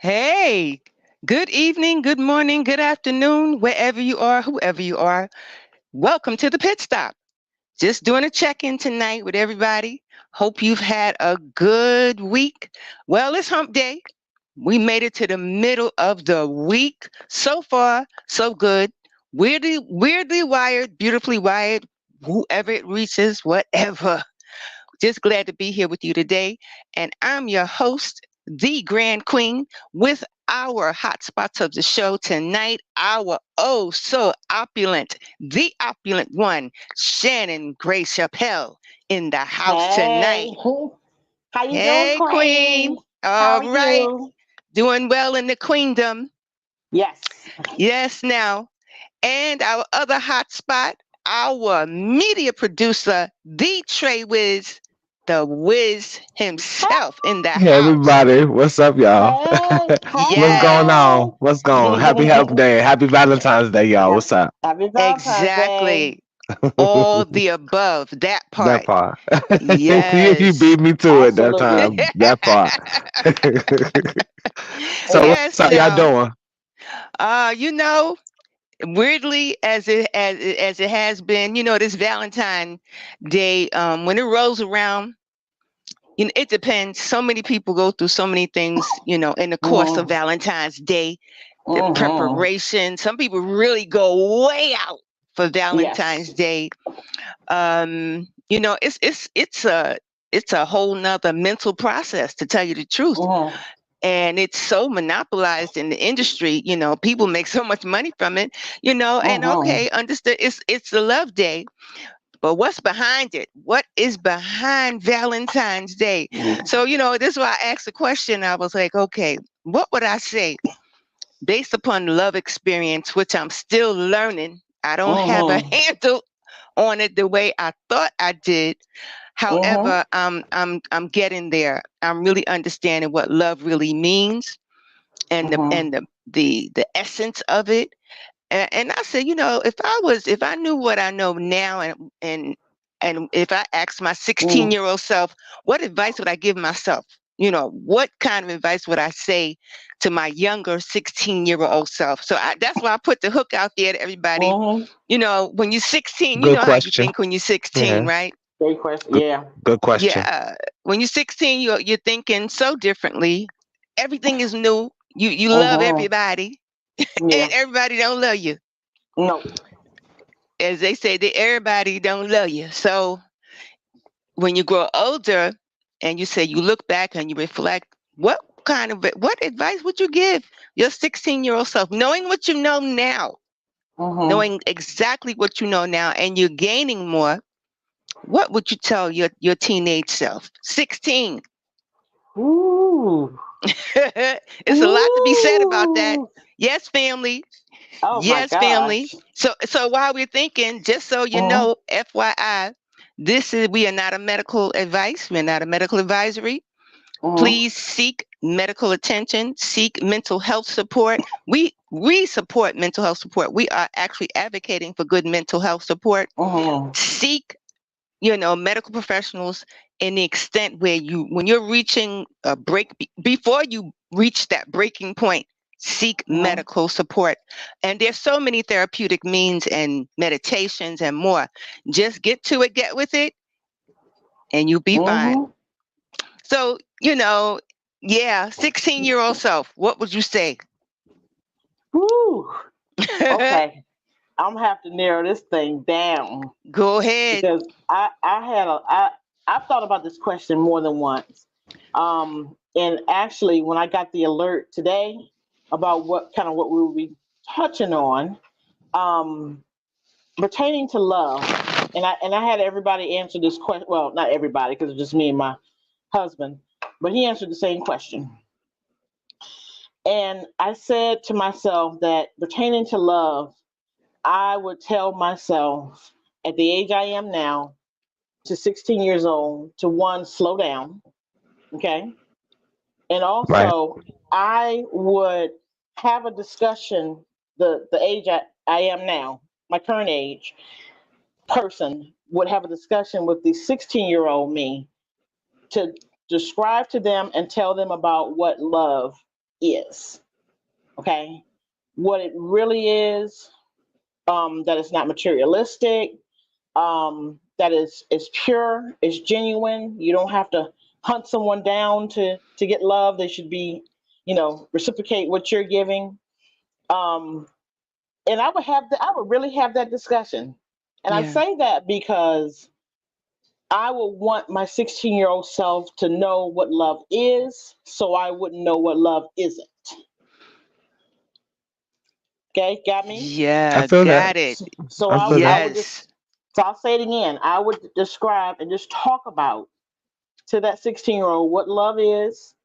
Hey, good evening, good morning, good afternoon, wherever you are, whoever you are. Welcome to the pit stop. Just doing a check in tonight with everybody. Hope you've had a good week. Well, it's hump day. We made it to the middle of the week. So far, so good. Weirdly wired, beautifully wired, whoever it reaches, whatever. Just glad to be here with you today. And I'm your host, the Grand Queen, with our hotspots of the show tonight. Our oh so opulent, the opulent one, Shannon Grace Chappelle, in the house Hey, tonight. how you doing, Hey, Queen. Queen? How All are right. you? Doing well in the queendom. Yes. Yes, now. And our other hotspot, our media producer, the Trey Wiz, the Wiz himself in the Hey house. everybody, what's up, y'all? Hey, What's going Yes, on? What's going on? Happy Health Day, Happy Valentine's Day, y'all. What's up? Happy Valentine's Day. exactly. All the above, that That part. part. You Yes. beat me to it that Absolutely. time. That part. So Yeah. what's Yes, up, y'all now. doing? You know, weirdly as it has been, this Valentine Day, when it rolls around, it depends. So many people go through so many things, in the course of Mm-hmm. Valentine's Day, the Mm-hmm. preparation. Some people really go way out for Yes. Valentine's Day. It's a whole nother mental process, to tell you the truth. Mm-hmm. And it's so monopolized in the industry. People make so much money from it. And Mm-hmm. okay, understood. It's the love day, but what's behind it? What is behind Valentine's Day? So, this is why I asked the question. I was like, okay, what would I say based upon love experience, which I'm still learning? I don't have a Mm-hmm. handle on it the way I thought I did. Mm-hmm. However, I'm getting there. I'm really understanding what love really means, and the Mm-hmm. and the essence of it. And I said, if I knew what I know now, and if I asked my 16-year-old self, what advice would I give myself? What kind of advice would I say to my younger 16-year-old self? So that's why I put the hook out there to everybody. Mm-hmm. When you're 16, you Good know how you question. think when you're 16, Yeah. right? Great question. Good, Yeah. good question. Yeah. When you're 16, you're thinking so differently. Everything is new. You love Mm-hmm. everybody, Yeah. and everybody don't love you. No. As they say, that everybody don't love you. So when you grow older and you say, you look back and you reflect, what advice would you give your 16-year-old self, knowing what you know now, Mm-hmm. knowing exactly what you know now, and you're gaining more? What would you tell your teenage self? 16. Ooh. It's a lot to be said about that. Ooh. Yes, family. Oh my Yes, family. gosh. So while we're thinking, just so you Mm-hmm. know, FYI, we are not a medical advice. We're not a medical advisory. Mm-hmm. Please seek medical attention, seek mental health support. We support mental health support. We are actually advocating for good mental health support. Mm-hmm. Seek, medical professionals in the extent where when you're reaching a break, before you reach that breaking point, seek Mm-hmm. medical support. And there's so many therapeutic means and meditations and more. Just get to it, get with it, and you'll be fine. Mm-hmm. So, yeah, 16-year-old self, what would you say? Whew. Okay. I'm gonna have to narrow this thing down Go ahead. because I've thought about this question more than once. And actually, when I got the alert today about what we will be touching on, um, pertaining to love, and I had everybody answer this question. Well, not everybody because it's just me and my husband, but he answered the same question. And I said to myself that pertaining to love, I would tell myself at the age I am now, to 16 years old, to one, slow down. Okay. And Right. also, I would have a discussion, the age I am now, my current age person would have a discussion with the 16-year-old me to describe to them and tell them about what love is. Okay. What it really is, that it's not materialistic, that is pure, it's genuine. You don't have to hunt someone down to get love. They should be, reciprocate what you're giving. Um, and I would really have that discussion. And I Yeah. say that because I would want my 16-year-old self to know what love is, so I wouldn't know what love isn't. Okay, got me? I Yeah. feel that. Got it. So I feel I that. would just, Yes. so I'll say it again. I would describe and just talk about to that 16-year-old what love is,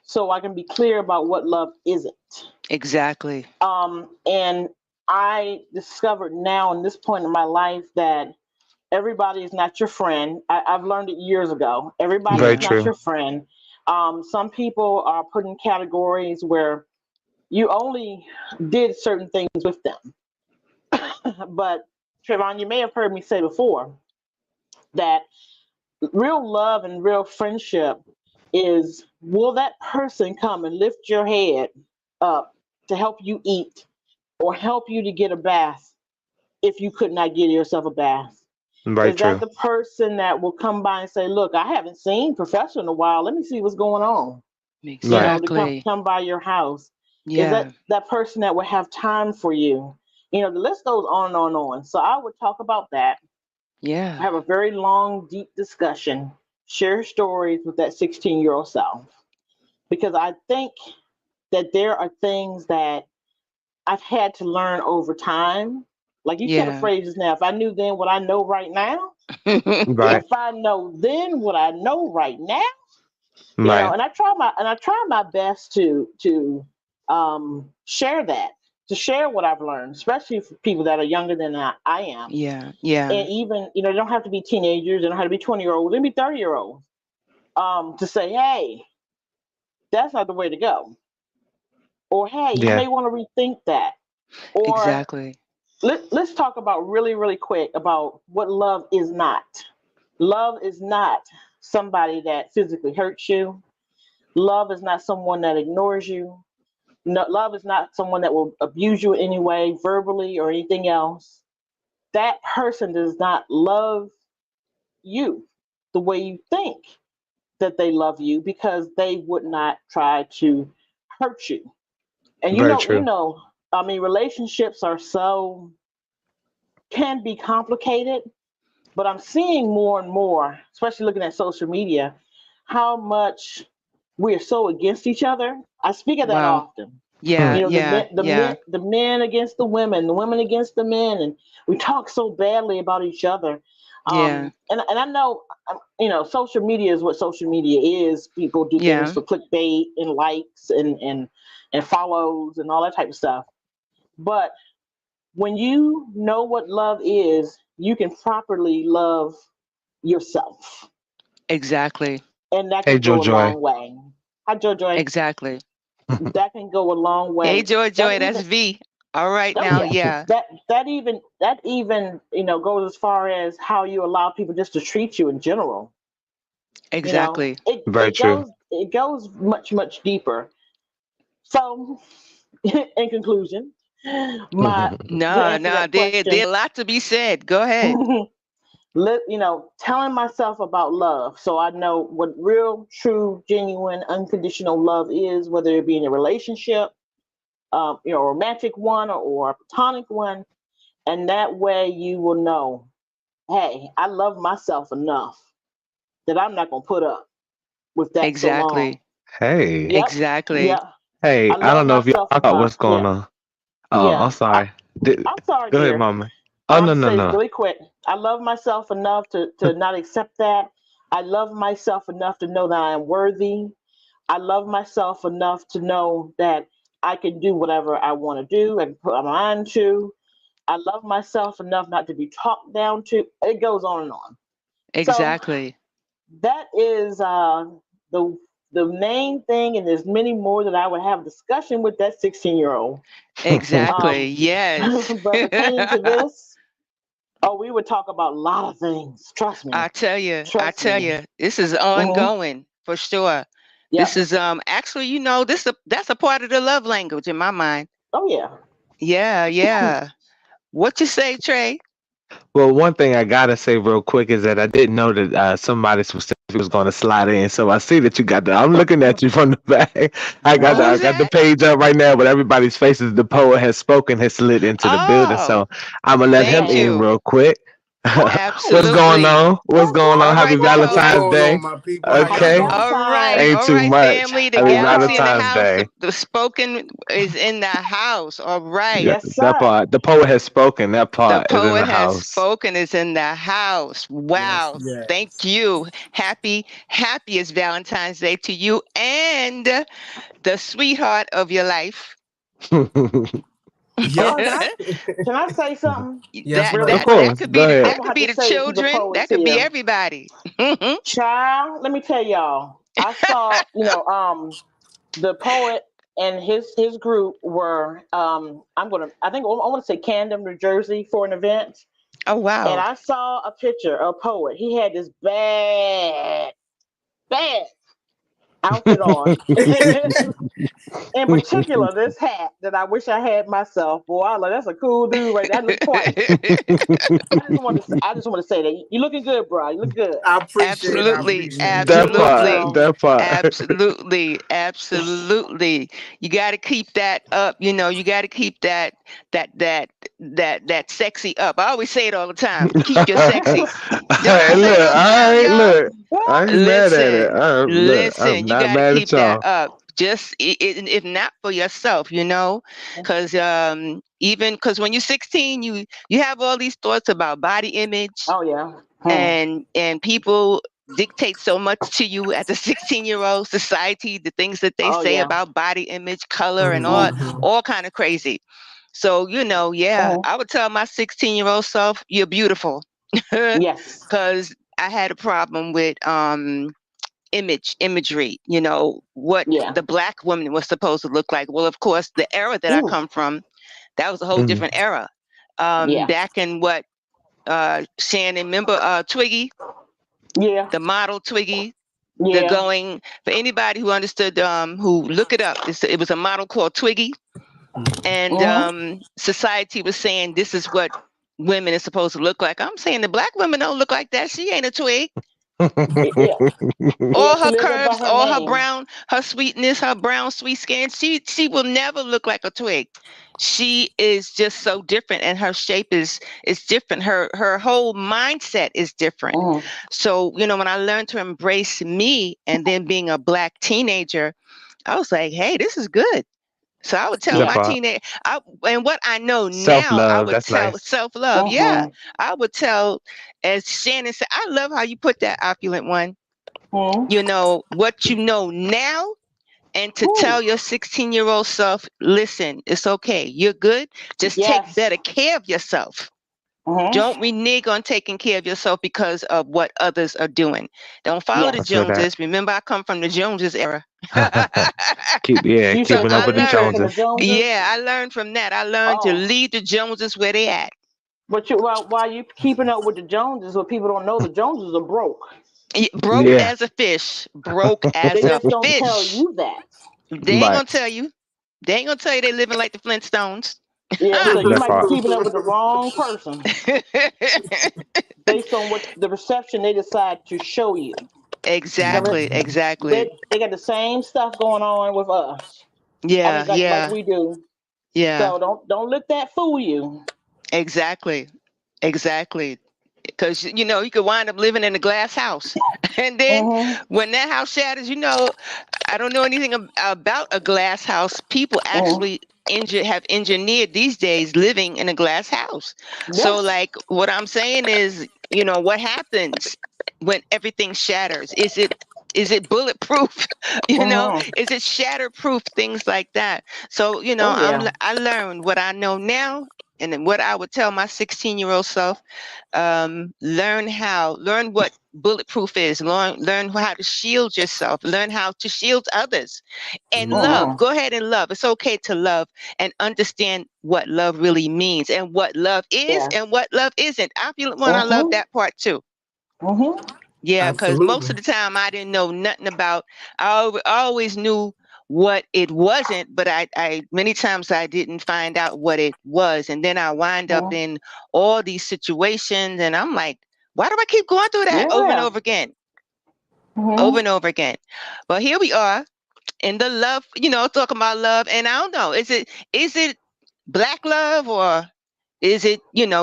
so I can be clear about what love isn't. Exactly. And I discovered now in this point in my life that everybody is not your friend. I've learned it years ago. Everybody Very is Yeah. not true. your friend. Some people are put in categories where you only did certain things with them. But Trayvon, you may have heard me say before that real love and real friendship is, will that person come and lift your head up to help you eat or help you to get a bath if you could not get yourself a bath? Very Is that true. the person that will come by and say, look, I haven't seen Professor in a while. Let me see what's going on. Right. To come Exactly. come by your house. Is Yeah. that person that will have time for you? The list goes on and on and on. So I would talk about that, Yeah. have a very long, deep discussion, share stories with that 16-year-old self. Because I think that there are things that I've had to learn over time. Like you said, the Yeah. phrase just now, if I knew then what I know right now, Right. if I know then what I know right now, Right. and I try my best share that, to share what I've learned, especially for people that are younger than I am. Yeah. Yeah. And even, they don't have to be teenagers, they don't have to be 20-year-olds, they can be 30-year-olds. To say, hey, that's not the way to go. Or hey, you Yeah. may want to rethink that. Or Exactly. let's talk about really, really quick about what love is not. Love is not somebody that physically hurts you. Love is not someone that ignores you. No, love is not someone that will abuse you in any way, verbally or anything else. That person does not love you the way you think that they love you, because they would not try to hurt you. And Very true. I mean, relationships are so, can be complicated, but I'm seeing more and more, especially looking at social media, how much we're so against each other. I speak of that Wow. often. Yeah. The Yeah. men, Yeah. the men against the women against the men, and we talk so badly about each other. Yeah. And I know, social media is what social media is. People do things Yeah. for clickbait and likes and follows and all that type of stuff. But when you know what love is, you can properly love yourself, Exactly. and that Hey, can Joy go a Joy. long way. Hi, Jojo. Exactly. That can go a long Hey, way. Joy That Joy. That's even V. All right Oh now. yeah, Yeah. that even goes as far as how you allow people just to treat you in general. Exactly. It Very it true. goes it goes much deeper. So, in conclusion, my to No, answer no. that There question, a lot to be said. Go ahead. telling myself about love, so I know what real, true, genuine, unconditional love is, whether it be in a relationship, a romantic one or a platonic one, and that way you will know, hey, I love myself enough that I'm not gonna put up with that so long. Exactly. Hey. Yep, Exactly. yep. Hey, I I love don't know if y'all myself caught enough. what's going Yeah, on. Oh, I'm yeah. sorry. I'm sorry, Go ahead, dear. mama. Oh, I'm no, gonna no, say no. really quick. I love myself enough to not accept that. I love myself enough to know that I am worthy. I love myself enough to know that I can do whatever I want to do and put my mind to. I love myself enough not to be talked down to. It goes on and on. So Exactly. that is the the main thing, and there's many more that I would have discussion with that 16-year-old. Exactly. Um, Yes. but pertaining to this, oh, we would talk about a lot of things. Trust me. I tell you, Trust me. this is Hmm. ongoing for sure. This Yep. is actually, that's a part of the love language in my mind. Oh yeah. Yeah, yeah. What you say, Trey? Well, one thing I gotta say real quick is that I didn't know that somebody specific was gonna slide in. So I see that you got the. I'm looking at you from the back. Who I is got the that? page up right now, but everybody's faces. The poet has spoken, has slid into the building. Oh, So I'm gonna let him thank Yes. in you. real quick. What's Absolutely. going Absolutely. on? What's That's going on? All right. Happy right, That's so What's Valentine's right. going on, Day. my people? How y'all Okay, Happy doing? ain't all too right, much. family. The Happy galaxy in the Valentine's house. Day. The spoken is in the house. All Yeah, right. Yes, that sir. part. The poet has spoken. That The part is in the poet has house. spoken is in the house. Yes, Wow. Thank yes. you. Happiest Valentine's Day to you and the sweetheart of your life. Yup. Oh, can I say something Yes, that really Of that ma'am. quick? course, that could go be ahead. I'm that gonna could have be to the say it to the children. poets That could be here. everybody. Child, let me tell y'all. I saw, the poet and his group were I think I want to say Camden, New Jersey for an event. Oh And wow. I saw a picture of poet. He had this bad outfit on. In particular, this hat that I wish I had myself. Boy, I like that's a cool dude right there. I look twice. I just want to say that you looking good, bro. You look good. I appreciate it. I Absolutely, appreciate it. That part. absolutely, So That part. absolutely. You got to keep that up. You got to keep that that sexy up. I always say it all the time. Keep your sexy. Don't I Hey, say it look. all the All time, right, y'all? look. I ain't mad at it. Listen, Look, I'm listen. You not got to mad at keep that y'all. up. Just if not for yourself, because even because when you're 16, you have all these thoughts about body image oh yeah. and people dictate so much to you as a 16-year-old society, the things that they Oh say yeah. about body image, color, and all Mm-hmm. Mm-hmm. all kind of crazy. So yeah, Mm-hmm. I would tell my 16-year-old self, you're beautiful. Yes. Because I had a problem with imagery, what Yeah. the black woman was supposed to look like. Well, of course, the era that I Ooh. come from, that was a whole Mhm. different era. Yeah. Back in what Shannon, remember Twiggy, Yeah. the model Twiggy, the Yeah. going for anybody who understood, who look it up. It was a model called Twiggy, and Mm-hmm. society was saying this is what women are supposed to look like. I'm saying the black women don't look like that. She ain't a twig. Yeah. Yeah. All She her lives up by curves, her all her name. brown, her sweetness, her brown sweet skin. She will never look like a twig. She is just so different, and her shape is different. Her whole mindset is different. Mm-hmm. So when I learned to embrace me, and then being a black teenager, I was like, hey, this is good. So I would tell That my Yeah. part. teenage, and what I know Self now, I love. would That's tell nice. self love. Yeah, Mm-hmm. I would tell, as Shannon said, I love how you put that opulent one. Mm-hmm. What you know now, and to Ooh. tell your 16-year-old self, listen, it's okay. You're good. Just take Yes. better care of yourself. Don't Mm-hmm. renege on taking care of yourself because of what others are doing. Don't follow the I Yes. feel that. Joneses. Remember, I come from the Joneses era. You So said Keeping you up I with the you came learned, from the Joneses. Joneses. yeah, I learned from that. I learned to Oh, leave the Joneses where they at. but while you keeping up with the Joneses, what people don't know, the Joneses are broke. Broke Yeah. as a fish. Broke They as a just don't tell fish. you that. They ain't Right. gonna tell you. They ain't gonna tell you they living like the Flintstones. Yeah, so you That might be part. keeping up with the wrong person based on what the reception they decide to show you. Mhm. Exactly, exactly. They got the same stuff going on with us. I Yeah, mean, like yeah, we do. yeah. So don't let that fool you. Exactly, exactly. Because you could wind up living in a glass house, and then Mm-hmm. when that house shatters, I don't know anything about a glass house. People Mm-hmm. actually have engineered these days living in a glass house. So, Yes. like, what I'm saying is, what happens when everything shatters? Is it bulletproof? Mm-hmm. Is it shatterproof? Things like that. So, Oh yeah. I learned what I know now, and then what I would tell my 16-year-old self. Learn what bulletproof is. Learn how to shield yourself. Learn how to shield others, and love. Mm-hmm. Go ahead and love. It's okay to love and understand what love really means, and what love is Yes. and what love isn't. I feel one. I love Mm-hmm. that part too. Mm-hmm. Yeah, because most of Absolutely. the time I didn't know nothing about. I always knew what it wasn't, but I many times I didn't find out what it was, and then I wind up Mhm. in all these situations, and I'm like, why do I keep going through that over and Yeah. over again, over Mhm. and over again? But here we are in the love, talking about love, and I don't know, is it black love, or is it,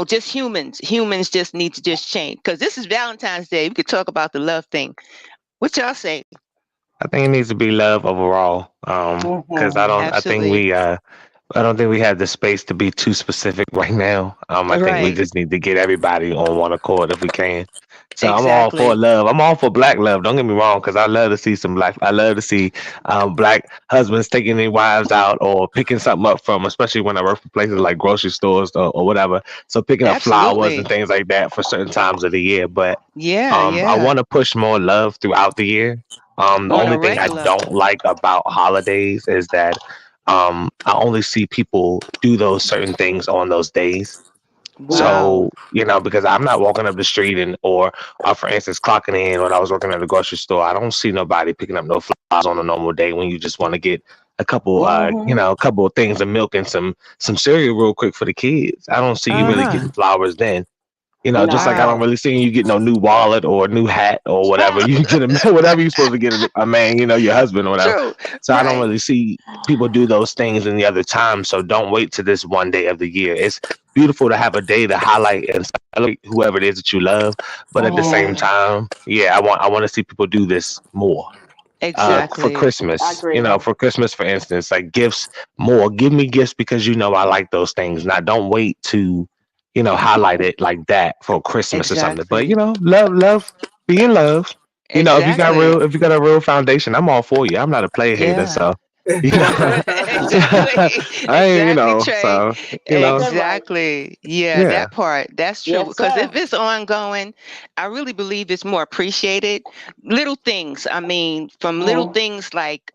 just humans? Humans just need to just change, because this is Valentine's Day. We could talk about the love thing. What y'all say? I think it needs to be love overall. Because Mhm. Absolutely. I don't think we have the space to be too specific right now. I think we Right. just need to get everybody on one accord if we can. So I'm all for Exactly. love. I'm all for black love. Don't get me wrong, because I love to see some black. I love to see black husbands taking their wives out or picking something up from, especially when I work for places like grocery stores or whatever. So picking up flowers and Absolutely. things like that for certain times of the year. But Yeah, I yeah. want to push more love throughout the year. The On a only thing I regular. don't like about holidays is that I only see people do those certain things on those days. Yeah. Wow. So, because I'm not walking up the street for instance, clocking in when I was working at the grocery store, I don't see nobody picking up no flowers on a normal day when you just want to get Mhm. a couple of things of milk and some cereal real quick for the kids. I don't see you really Uh-huh. getting flowers then. Just like I don't Wow. really see you get no new wallet or a new hat or whatever. You get a whatever you're supposed to get a man, your husband or whatever. True. So I don't Right. really see people do those things in the other times. So don't wait to this one day of the year. It's beautiful to have a day to highlight and celebrate whoever it is that you love. But at the same Mhm. time, yeah, I want to see people do this more for Yes, Exactly. I Christmas, agree. for Christmas, for instance, like gifts more. Give me gifts because I like those things. Now, don't wait to, highlight it like that for Christmas or something. But Exactly. love, be in love. Exactly. If you got a real foundation, I'm all for you. I'm not a play hater, Yeah. so Exactly. I ain't, Exactly, Trey. so Ain't that right? Exactly. Yeah, yeah, that part. That's true. Yes, Because if sir. it's ongoing, I really believe it's more appreciated. Little things. I mean, from little Mhm. things like,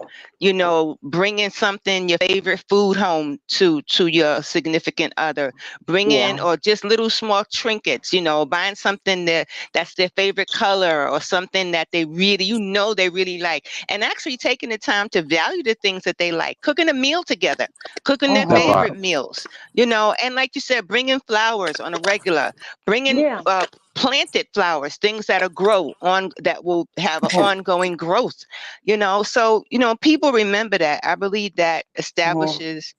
bringing something, your favorite food home to your significant other, bringing, Yeah. or just little small trinkets, buying something that's their favorite color, or something that they really like, and actually taking the time to value the things that they like, cooking a meal together, cooking their that Mhm. favorite part. meals, and like you said, bringing flowers on a regular, bringing Yeah. planted flowers, things that will have an Mhm. ongoing growth, so people remember that. I believe that Mhm. establishes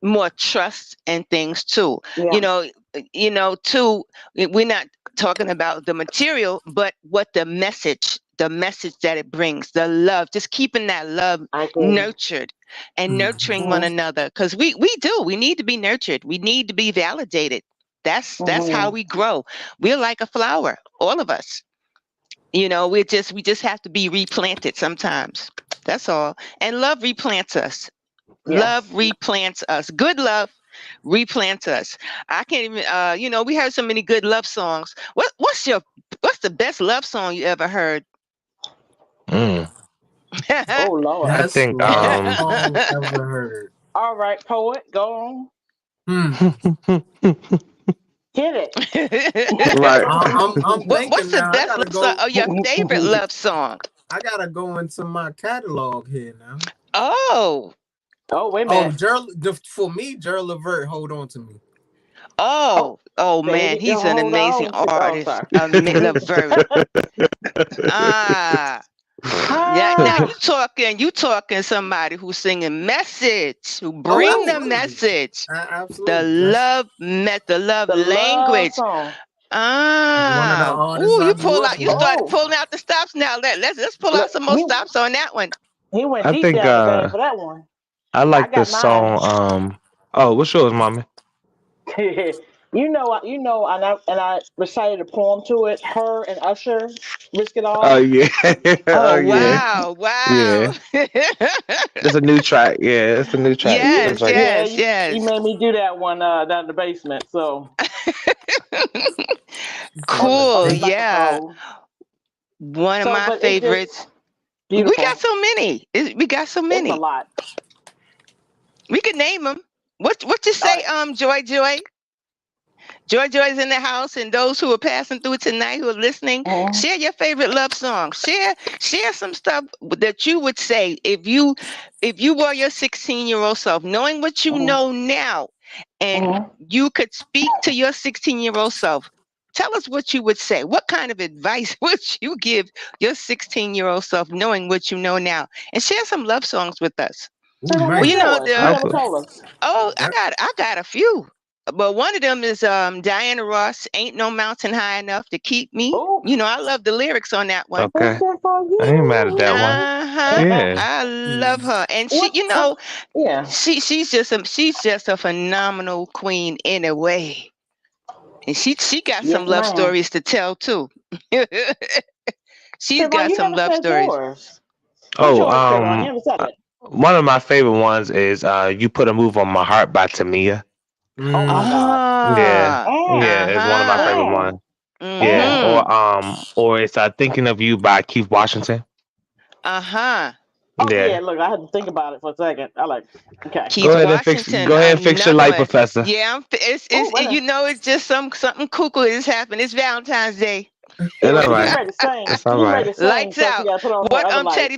more trust and things too. You Yeah. know, too, we're not talking about the material, but what the message that it brings, the love, just keeping that love I agree. nurtured and Mhm. nurturing one Mhm. another. Because we need to be nurtured. We need to be validated. That's how Mhm. we grow. We're like a flower, all of us. We just have to be replanted sometimes. That's all. And love replants us. Love Yes. replants us. Good love replants us. I can't even we have so many good love songs. What's the best love song you ever heard? Mm. Oh Lord. I Best think love song ever heard. All right, poet, go on. Hmm. Hit it. right. I'm What's thinking the now. I best gotta love song? go. Oh, your favorite love song? I gotta go into my catalog here now. Oh, Oh, wait a Oh, minute. For me, Gerald Levert, hold on to me. Oh, oh man, baby, you he's an hold amazing on to. Oh, artist. sorry. Levert. Ah, yeah. Now Ah, you talking somebody who's singing message, who Oh, bring the absolutely, message, absolutely. That's the love the love language. song. one of the Ah, artists ooh, I grew up you on. started Oh, pulling out the stops now. Let's pull out look, some more stops on that one. he went I deep think down the vein for that one. I I like got this mine. song. Oh, what's yours, mommy? And I recited a poem to it. Her and Usher, Risk It Oh All. yeah, oh Oh yeah, wow, wow. yeah. It's a new track. Yeah, it's a new track. That's Yes, right. Yeah, yes, you yes. made me do that one down in the basement. So She said a Cool. on the date. Yeah. saxophone. One of So, my but it's just favorites. We got beautiful. so many. We got so It's a many. lot. We could name them. What you All say, right. Joy Joy? Joy's in the house, and those who are passing through tonight who are listening, Mhm. share your favorite love song. Share some stuff that you would say if you were your 16-year-old self, knowing what you Mhm. know now, and Mhm. you could speak to your 16-year-old self. Tell us what you would say. What kind of advice would you give your 16-year-old self, knowing what you know now? And share some love songs with us. Trevor, Well, what's Ooh, yours? You the never Okay. told us. oh, that I got a few. But one of them is Diana Ross, Ain't No Mountain High Enough to Keep Me. Oh, I love the lyrics on that one. Okay. listen for I ain't mad at that one. you. Uh-huh. Yeah. I love mm, her. And she, What? What? Yeah. she's just a phenomenal queen in a way. And she got some Yes, love ma'am. stories to tell too. She's Trevon, got you some never love said stories. yours. What's Oh, yours, Trevon? You never said it. one of my favorite ones is "You Put a Move on My Heart" by Tamia. Oh my mm, God. Yeah, Ah, yeah, it's one of my uh-huh. favorite Mm, ones. Yeah, mm. Mm-hmm. or it's "Thinking of You" by Keith Washington. Uh-huh. Oh yeah. Yeah, Look, I had to think about it for a second. I like. Okay. Keith go Washington, ahead and fix your another light, one. Professor. Yeah, Oh, wait a. it's just something cuckoo has happened. It's Valentine's Day. And Yeah, all she right, getting ready to sing. it's all She getting ready right. to sing, Lights so she out. got to put on her What other light.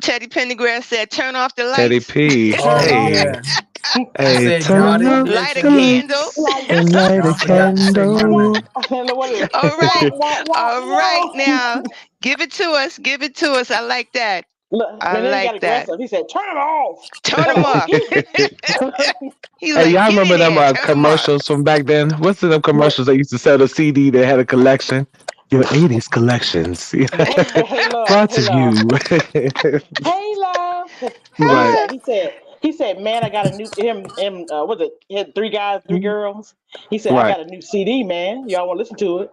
Teddy Pendergrass said, turn off the Teddy lights, P, Turn oh off. hey, yeah. He hey, said y'all turn didn't up light a the mention candle. lights Lights. and light a y'all forgot to say my Wah. candle. name. And what is it? All Wah right. wah wah All right wah. now. Give it to us. Give it to us. I like that. Look, I and then he got like that. aggressive. He said, "Turn it off." Turn them off. He's Hey, like, y'all get in remember them there. Turn them off. commercials from back then? What's the them What? commercials that used to sell the CD that had a collection? Your 80s collections. Hey love, Brought hey to love, you. hey love. What he Right, said? He said, man, I got a new him. Was it? He had three guys, three girls. He said, I right. got a new CD, man. Y'all want to listen to it?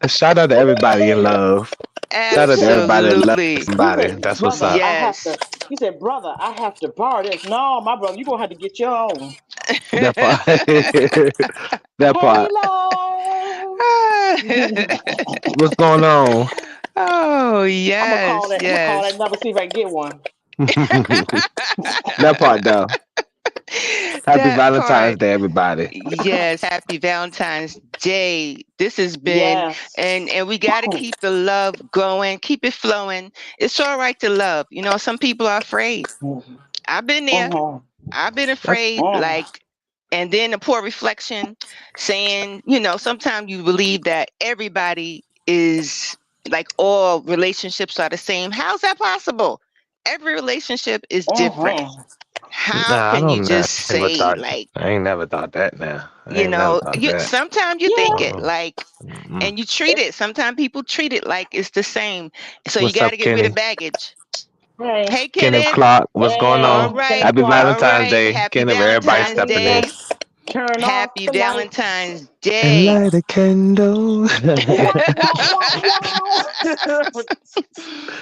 Shout out to everybody in love. he Shout out to said, everybody that loves Absolutely. he somebody. said, That's what's brother, up. I have to. Yes. He said, brother, I have to borrow this. No, my brother, you gonna have to get your own. That part. That Hey part. love. What's going on? Oh, I'm gonna call yes, that. I'm gonna call that yes. number, see if I can get one. That part though. Happy That Valentine's part. Day, everybody. Yes, happy Valentine's Day. This has been, Yes. and we got to keep the love going, keep it flowing. It's all right to love. Some people are afraid. Mhm. I've been there. Mhm. I've been That's afraid, Mm. like, and then a poor reflection saying, sometimes you believe that everybody is like all relationships are the same. How's that possible? Every relationship is different. Mhm. How nah. I can you don't know. just I never say, thought. like, I ain't never thought that. Now I ain't never thought you that. sometimes you Yeah. think it Uh-uh. like, Mm-mm. and you treat it. Sometimes people treat it like it's the same. So you What's got up, to get rid of Kenny? baggage. Hey. Hey, Kenneth Kenneth. Clark. What's going Hey. All on? Kenneth right. Happy Clark. All Valentine's right. Day, Happy Kenneth. Everybody Valentine's stepping in. Day. Valentine's. Turn off Happy the lights. Valentine's And Day. light a candle. Wah wah wah wah.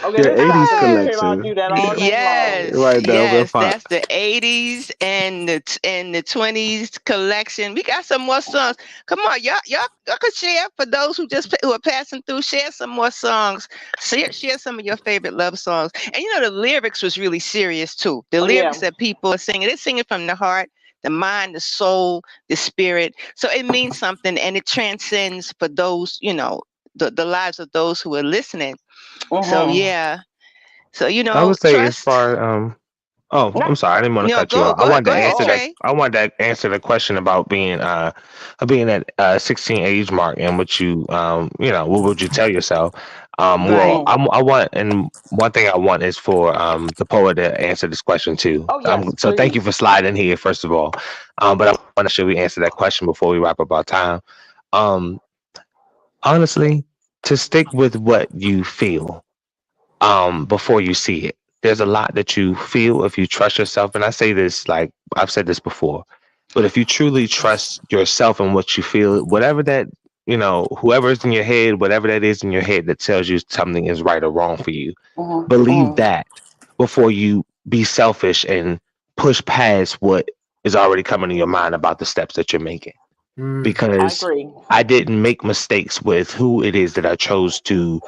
Okay, Your let's stop 80s because me and Trayvon collection. do that all night long. Yes, Right now, real yes, fun. that's the 80s and the 20s collection. We got some more songs. Come on, y'all could share for those who are passing through. Share some more songs. Share some of your favorite love songs. And the lyrics was really serious too. The Oh lyrics yeah. that people are singing, they're singing from the heart, the mind, the soul, the spirit. So it means something, and it transcends for those, the lives of those who are listening. So Mhm. yeah. So I would say as trust. far oh, Nah. I'm sorry, I didn't want to No, cut you off. I wanted go to ahead, answer that. Oh. Trey. I wanted to answer the question about being at 16 age mark and what what would you tell yourself? Well, Right. Mhm. I want, and one thing I want is for the poet to answer this question too. Oh yes, So thank you for please. sliding here first of all. But I want to should we answer that question before we wrap up our time. Um, honestly, to stick with what you feel before you see it. There's a lot that you feel if you trust yourself. And I say this like I've said this before, but if you truly trust yourself and what you feel, whatever that, whoever's in your head, whatever that is in your head that tells you something is right or wrong for you, Mhm. believe Mhm. that before you be selfish and push past what is already coming to your mind about the steps that you're making. Mm, I Because agree. I didn't make mistakes with who it is that I chose to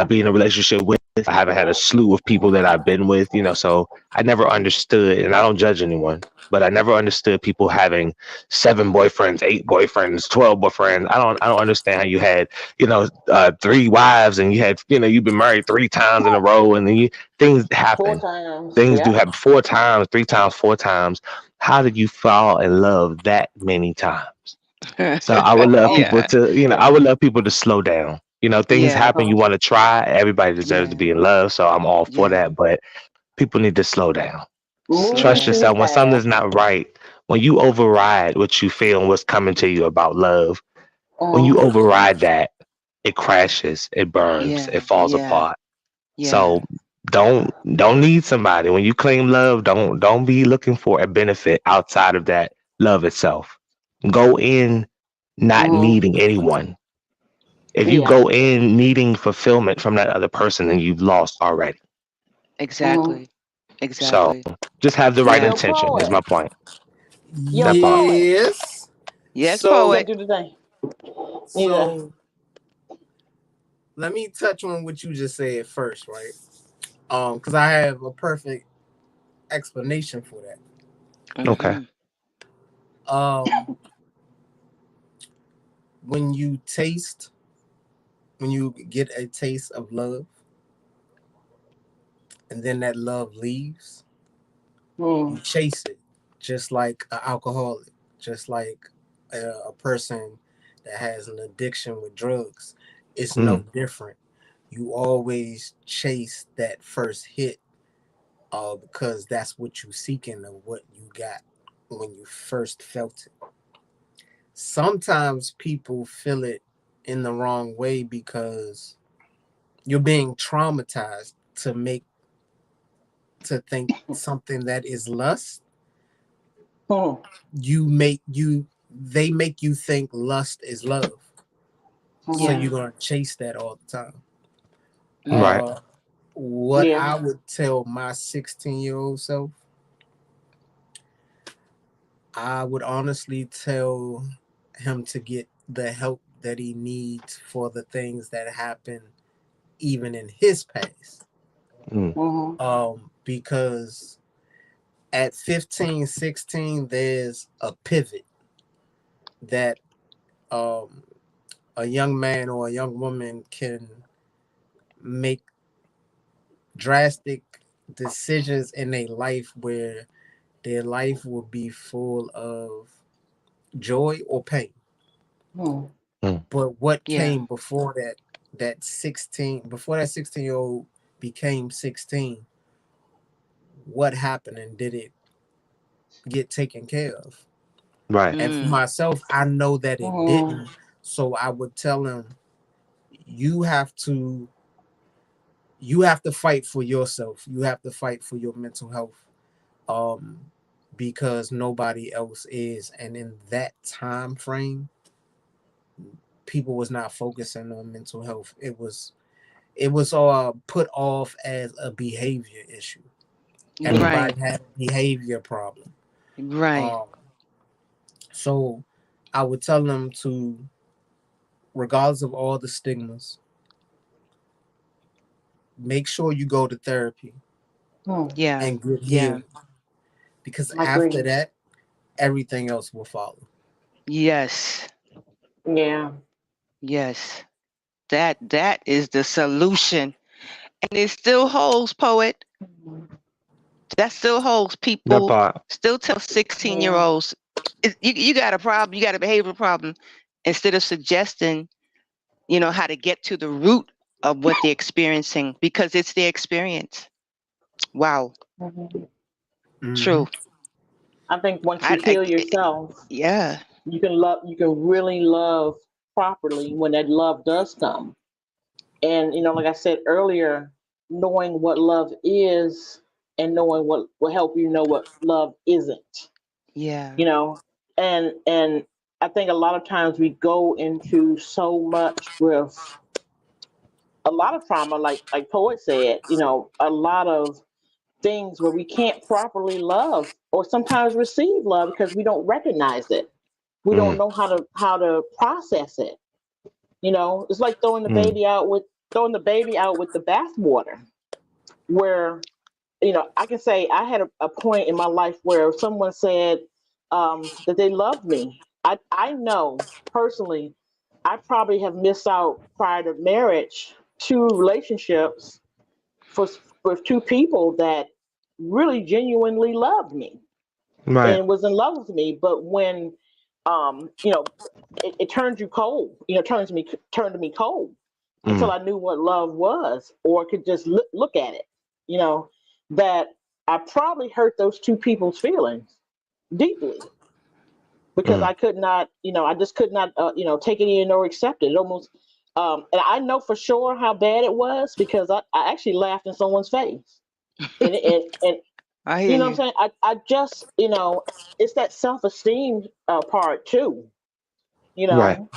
be in a relationship with I haven't had a slew of people that I've been with, so I never understood, and I don't judge anyone, but I never understood people having 7 boyfriends, 8 boyfriends, 12 boyfriends. I don't understand how you had, three wives, and you had, you've been married 3 times in a row, and then things Four happen. times. Things do Yeah. happen 4 times, 3 times, 4 times. How did you fall in love that many times? So I would love Oh, people Yeah. to, yeah. I would love people to slow down. Things Yeah. happen. Uh-huh. You want to try. Everybody deserves to Yeah. be in love. So I'm all for Yeah. that. But people need to slow down. Slow Moving Trust too down. yourself. When fast. something's not right, when you override what you feel and what's coming to you about love, when you Uh-huh. override that, it crashes, it burns, it Yeah. falls Yeah. apart. Yeah. So don't need somebody. When you claim love, don't be looking for a benefit outside of that love itself. Go in not Uh-huh. needing anyone. If you Yeah. go in needing fulfillment from that other person, then you've lost already. Uh-huh. Exactly. So Exactly. just have the right Yeah. Yo, intention is poet. my point. Yo, That part. poet. Yes. Yes, What you So gonna poet. do today? Neither. so let me touch on what you just said first, right? Because I have a perfect explanation for that. Okay. Hmm. Um, when you taste, when you get a taste of love, and then that love leaves, you Hmm. chase it, just like an alcoholic, just like a person that has an addiction with drugs. It's no Mm, different. You always chase that first hit, because that's what you seeking of what you got when you first felt it. Sometimes people feel it in the wrong way because you're being traumatized to think something that is lust. Hmm. They make you think lust is love, so Hmm. Yeah. you're gonna chase that all the time. Mm. right. uh what Yeah. I would tell my 16-year-old self, I would honestly tell him to get the help that he needs for the things that happen even in his past. Mm, Hmm. Because at 15, 16, there's a pivot that um, a young man or a young woman can make drastic decisions in their life where their life will be full of joy or pain. Hmm. mm, But what Yeah. came before before that 16-year-old became 16, what happened and did it get taken care of? right. And for Mm. myself, I know that it Hmm. didn't. So I would tell him, you have to you have to fight for yourself. You have to fight for your mental health. Um, because nobody else is. And in that time frame, people was not focusing on mental health. It was all put off as a behavior issue. Mm, Right. Everybody had a behavior problem. Right. Um, so I would tell them to, regardless of all the stigmas, make sure you go to therapy Hmm. Yeah. and get Yeah. healed, because I after agree. that, everything else will follow. Yes. Yeah. Yes. That is the solution. And it still holds, poet. Mhm. That still holds. that People part. still tell 16 year Yeah. olds, you got a problem, you got a behavioral problem, instead of suggesting, how to get to the root of what they're experiencing because it's their experience. Wow. Mhm. Hmm. True. I think once you I heal yourself, yeah. you can love. You can really love properly when that love does come. And like I said earlier, knowing what love is and knowing what will help you know what love isn't. Yeah. You know, and I think a lot of times we go into so much with a lot of trauma, like poet said. A lot of things where we can't properly love or sometimes receive love because we don't recognize it. We don't Mm, know how to process it. It's like throwing the mm, baby out with throwing the baby out with the bathwater, where I can say I had a point in my life where someone said that they loved me. I know personally, I probably have missed out prior to marriage 2 relationships for with 2 people that really genuinely loved me Right. and was in love with me. But when it turned you cold, turned me cold until Mm. I knew what love was, or could just look at it. You know that I probably hurt those 2 people's feelings deeply because Mm. I could not, I just could not, take it in or accept it. It almost, and I know for sure how bad it was because I actually laughed in someone's face, and I hear you know what you. I'm saying. I just, it's that self-esteem part too. You Right. know,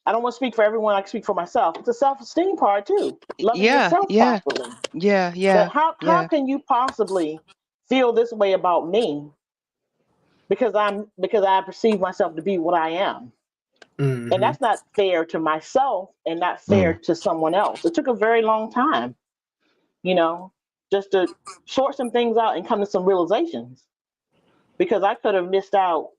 I don't want to speak for everyone. I can speak for myself. It's a self-esteem part too, loving Yeah, yourself yeah, properly. yeah, That yeah, how yeah. can you possibly feel this way about me because I perceive myself to be what I am, and Mm-hmm. that's not fair to myself and not fair Mm. to someone else. It took a very long time, you know, just to sort some things out and come to some realizations because I could have missed out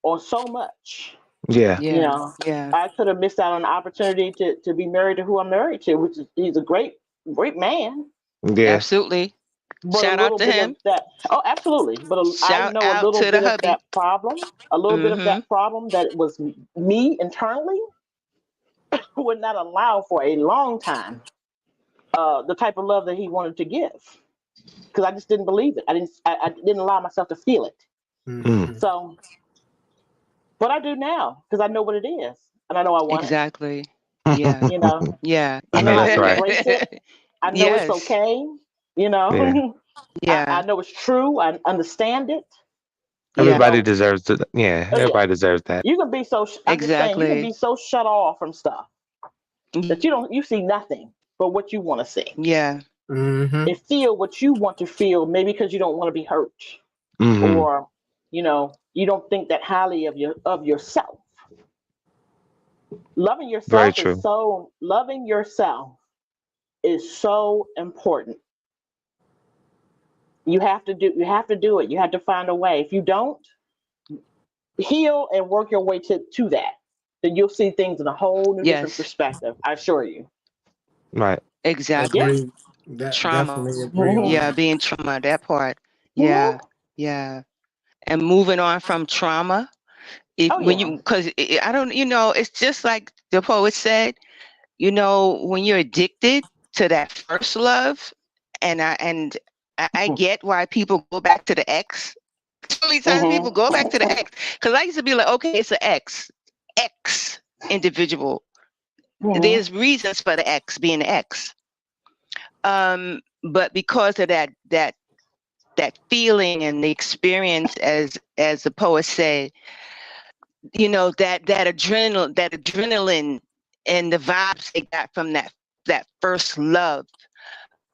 on so much. Yeah. You Yeah, know, yeah. I could have missed out on the opportunity to be married to who I'm married to, which is he's a great man. Yeah. Absolutely. But a Shout out little to bit of him. that, oh, absolutely. But I Shout know a out little to the bit of hubby. that problem, a little bit of Mm-hmm. that problem that was me internally would not allow for a long time the type of love that he wanted to give because I just didn't believe it. I didn't allow myself to feel it. Mm. Mm-hmm. So, but I do now because I know what it is and I know I want it. Exactly. Yeah, You know, yeah. I I know know how that's to right. embrace it. I know it's Yes. okay. You Yeah. know, I Yeah, know it's true. I understand it. You yeah. Everybody know, deserves to. Yeah. oh yeah, Everybody deserves that. you can be so. I'm just saying, you can Exactly. be so shut off from stuff that you see nothing but what you want to see Yeah. Mm-hmm. and feel what you want to feel. Maybe because you don't want to be hurt, Hmm. or you don't think that highly of yourself. Very true. Loving yourself is so important. You have to do it. You have to find a way. If you don't heal and work your way to that, then you'll see things in a whole new different Yes. perspective. I assure you. Right. Yeah. Exactly. Agree. That Trauma. definitely agree on Mhm. Yeah, that. being trauma, that part. Yeah, Mhm. yeah. And moving on from trauma, if Oh when yeah. you, because I don't, it's just like the poet said, when you're addicted to that first love, and I get why people go back to the ex. So many times people Mhm. go back to the ex because I used to be like, okay, it's an ex individual. Mhm. There's reasons for the ex being the ex. But because of that feeling and the experience, as the poet said, that adrenaline and the vibes they got from that first love.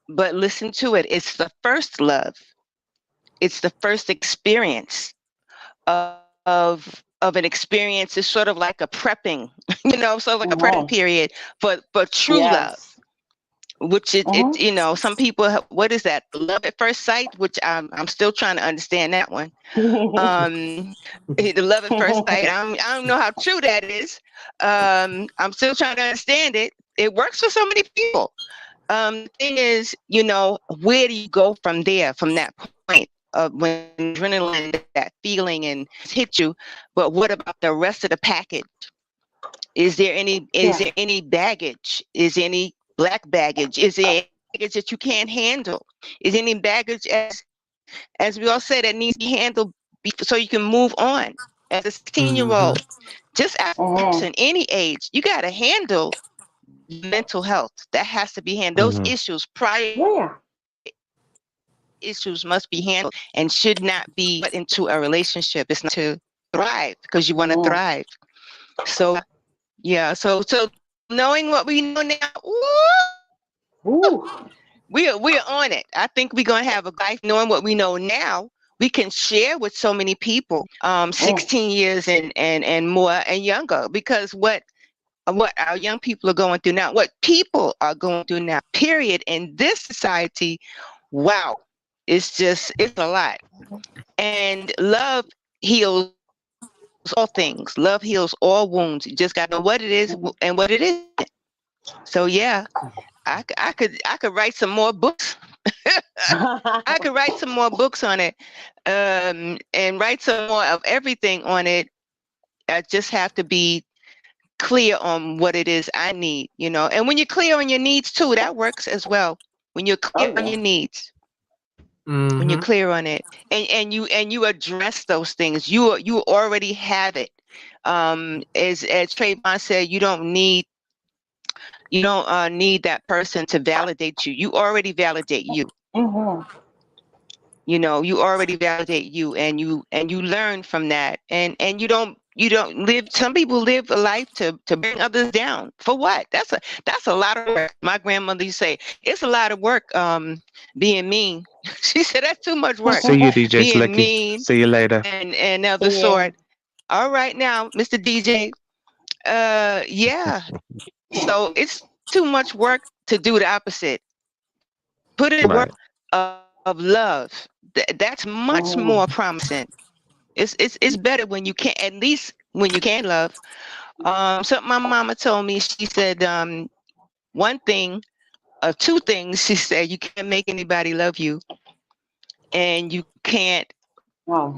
But listen to it, it's the first love, it's the first experience of an experience. It's sort of like a prepping, sort of like a prepping Mhm. period for true love, Yes. which Mhm. some people what is that, love at first sight, which I'm still trying to understand that one. The love at first sight, I don't know how true that is. I'm still trying to understand it. It works for so many people. The thing is, where do you go from there, from that point of when adrenaline, that feeling and hit you? But what about the rest of the package? Is Yeah. there any baggage? Is there any black baggage? Is there any baggage that you can't handle? Is there any baggage, as we all say, that needs to be handled so you can move on? As a 16-year-old, Mm-hmm. just as a Mhm. person, any age, you got to handle mental health. That has to be handled. Those Hmm. issues, prior Yeah. issues, must be handled and should not be put into a relationship. It's not to thrive because you want to Mhm. thrive. So yeah, so knowing what we know now, Ooh. we're on it. I think we're gonna have a life knowing what we know now. We can share with so many people, Mm. 16 years and more and younger, because what what our young people are going through now, what people are going through now, period, in this society. Wow. It's a lot. And love heals all things. Love heals all wounds. You just got to know what it is and what it isn't. So yeah, I could write some more books. I could write some more books on it, and write some more of everything on it. I just have to be clear on what it is I need, And when you're clear on your needs too, that works as well. When you're Oh clear on yeah. your needs, when you're Mm-hmm. clear on it, and you address those things, you already have it. As Trayvon said, you don't need that person to validate you. You already validate you. Hmm. You already validate you, and you learn from that, and you don't live. Some people live a life to bring others down. For what? That's a lot of work. My grandmother used to say it's a lot of work, being mean. She said that's too much work, See you, DJ being Slicky. mean See you later. and of the Yeah. sort. All right, now, Mr. DJ. Yeah. So it's too much work to do the opposite. Put in the work Right. of love. That's much more Hmm. promising. It's better when you can, at least when you can love. Something my mama told me. She said, one thing, two things. She said you can't make anybody love you, and you can't Oh.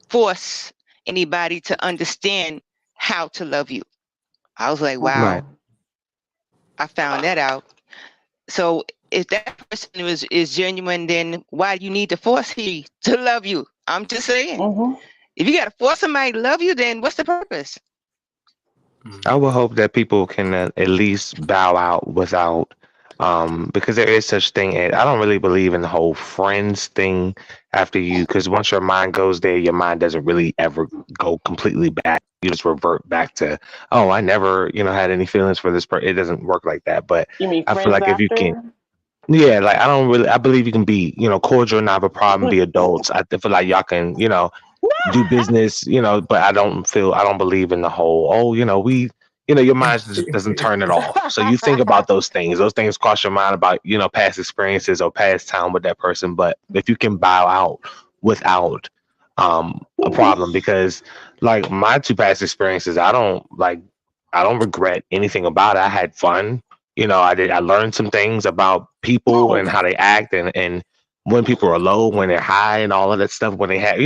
force anybody to understand how to love you. I was like, Right. wow, Hmm. I found that out. So if that person is genuine, then why do you need to force he to love you? I'm just saying. Hmm. If you got to force somebody to love you, then what's the purpose? I Mm-hmm. would hope that people can at least bow out without, because there is such thing. And I don't really believe in the whole friends thing after you, because once your mind goes there, your mind doesn't really ever go completely back. You just revert back to, oh, I never, had any feelings for this person. It doesn't work like that. But You mean I feel friends like if you can, after? yeah, like I believe you can be, cordial and not have a problem, be adults. I feel like y'all can, do business, but I don't believe in the whole, oh, your mind just doesn't turn it off. So you think about those things. Those things cross your mind about, past experiences or past time with that person. But if you can bow out without a problem, because like my two past experiences, I don't regret anything about it. I had fun. I learned some things about people and how they act and when people are low, when they're high and all of that stuff, when they have,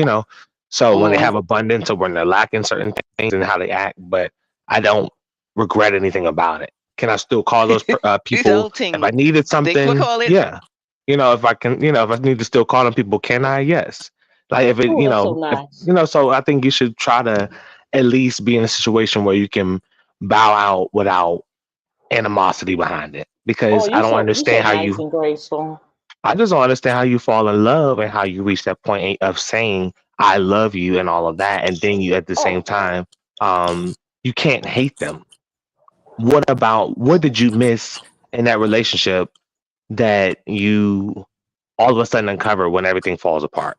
so when they Mm. have abundance or when they're lacking certain things and how they act, but I don't regret anything about it. Can I still call those people if I Adulting. needed They would something? call it. Yeah. If I can, if I need to still call them people, can I? Yes. Like if it, Oh, that's so if nice. so I think you should try to at least be in a situation where you can bow out without animosity behind it. Oh, Because you so nice and graceful. I just don't understand how you fall in love and how you reach that point of saying I love you and all of that, and then you at the same Oh, time, you can't hate them. What did you miss in that relationship that you all of a sudden uncover when everything falls apart?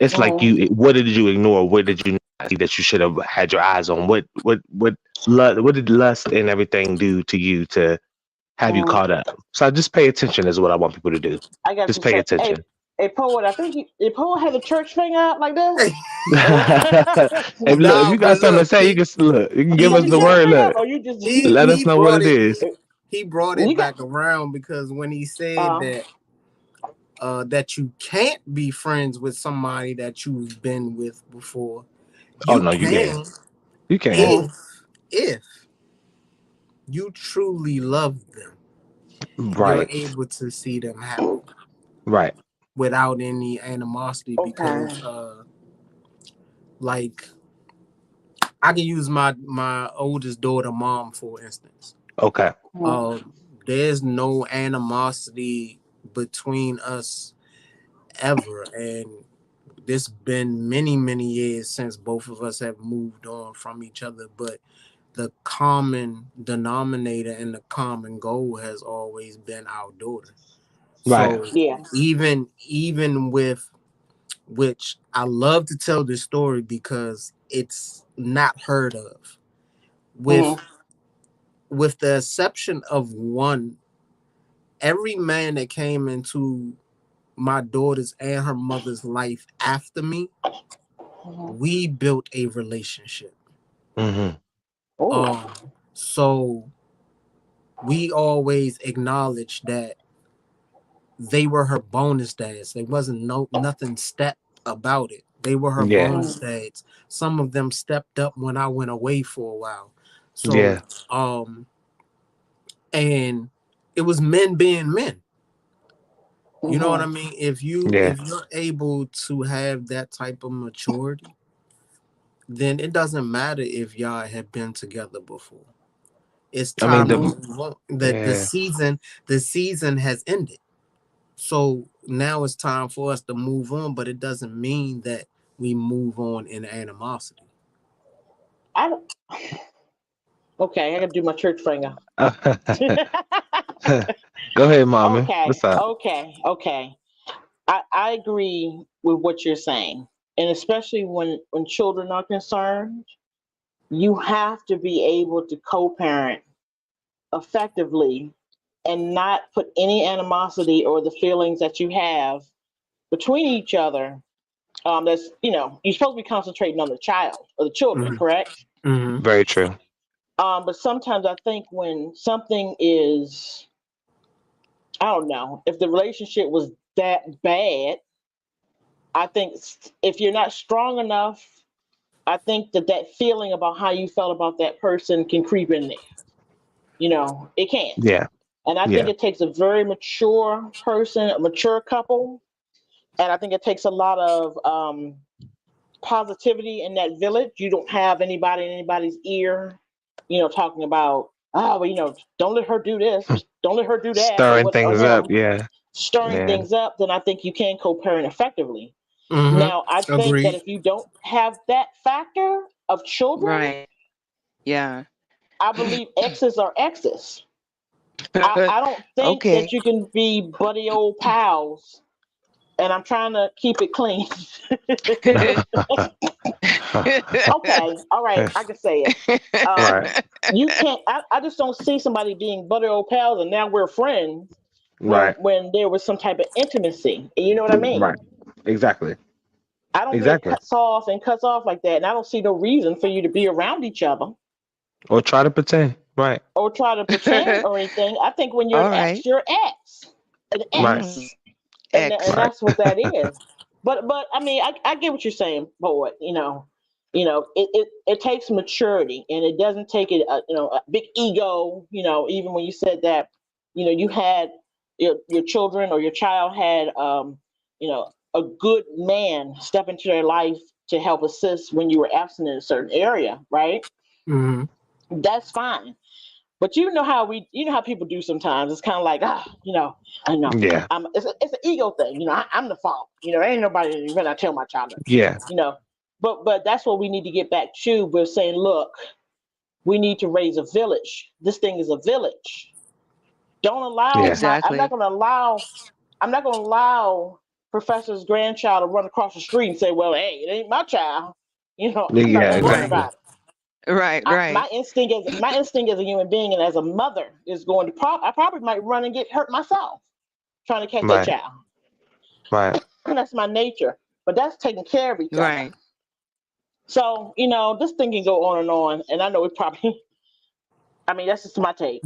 It's like mm. what did you ignore? What did you not see that you should have had your eyes on? What did lust and everything do to you to have you Mm. caught up? So just pay attention is what I want people to do. I got Just to pay say, hey, attention. hey, poet. I think the poet had a church thing out like this. Hey, Hey, look, if no, you but got something to look, say, you can You give got us the the he church word. thing up, Look, or you just he let us he know what brought it it. is. He brought it you got? back around because when he said Uh, that you can't be friends with somebody that you've been with before, Oh you no, you can. can You can. mm. if you truly love them. You're Right. able to see them happy Right. without any animosity because Okay. like I can use my oldest daughter mom for instance. Okay. Mm. There's no animosity between us ever, and this been many years since both of us have moved on from each other, but the common denominator and the common goal has always been our daughter. Right. So Yes. even with which I love to tell this story because it's not heard of. With Mm. with the exception of one, every man that came into my daughter's and her mother's life after me, Mhm. we built a relationship. Mm-hmm. Oh. Um, so we always acknowledged that they were her bonus dads. There wasn't nothing step about it. They were her Yeah. bonus dads. Some of them stepped up when I went away for a while. So Yeah. um and it was men being men. You know what I Mhm. mean? Yeah. If you're able to have that type of maturity, then it doesn't matter if y'all have been together before. It's I mean time to the Mhm. move on. yeah. The season has ended. So now it's time for us to move on, but it doesn't mean that we move on in animosity. I don't- okay. I gotta do my church finger. Go ahead, mommy. Okay. What's up? Okay. I agree with what you're saying, and especially when children are concerned, you have to be able to co-parent effectively and not put any animosity or the feelings that you have between each other. That's you're supposed to be concentrating on the child or the children, Mm-hmm. correct? Mm-hmm. Very true. But sometimes I think when something is, I don't know, if the relationship was that bad, I think if you're not strong enough, I think that feeling about how you felt about that person can creep in there. It can. Yeah. And I think Yeah. it takes a very mature person, a mature couple, and I think it takes a lot of positivity in that village. You don't have anybody in anybody's ear, talking about, oh, well, don't let her do this, don't let her do that, or Stirring what, or things up. him, Yeah. stirring Yeah. things up. Then I think you can co-parent effectively. Now, I Mm-hmm. think that Agreed. if you don't have that factor of children, Right. Yeah. I believe exes are exes. I don't think Okay. that you can be buddy old pals, and I'm trying to keep it clean. Okay, all right, I can say it. Right. You can't. I just don't see somebody being buddy old pals and now we're friends when Right. when there was some type of intimacy. You know what I mean? Right. Exactly. I don't think it Exactly. cuts off like that, and I don't see no reason for you to be around each other Or try to pretend. Right. or try to pretend or anything. I think when you're All an ex, right. you're an Right. Mm, ex, and X. Right. that's what that is. But I mean, I get what you're saying, poet. It takes maturity, and it doesn't take a big ego. Even when you said that, you had your children or your child had a good man step into their life to help assist when you were absent in a certain area, right? Mm-hmm. That's fine. But you know how people do sometimes. It's kind of like, I know. Yeah. It's an ego thing. I'm the fault. Ain't nobody when I tell my child that. Yeah. You know, but that's what we need to get back to. We're saying, look, we need to raise a village. This thing is a village. Don't allow Yeah. my. Exactly. I'm not gonna allow Professor's grandchild to run across the street and say, well, hey, it ain't my child. I'm not Yeah. gonna worry Right. Exactly. about it. Right. Right. My instinct as a human being and as a mother is going to I probably might run and get hurt myself trying to catch that Right. child. Right. And that's my nature. But that's taking care of each other. Right. So, this thing can go on and on. And I know it probably I mean that's just my take.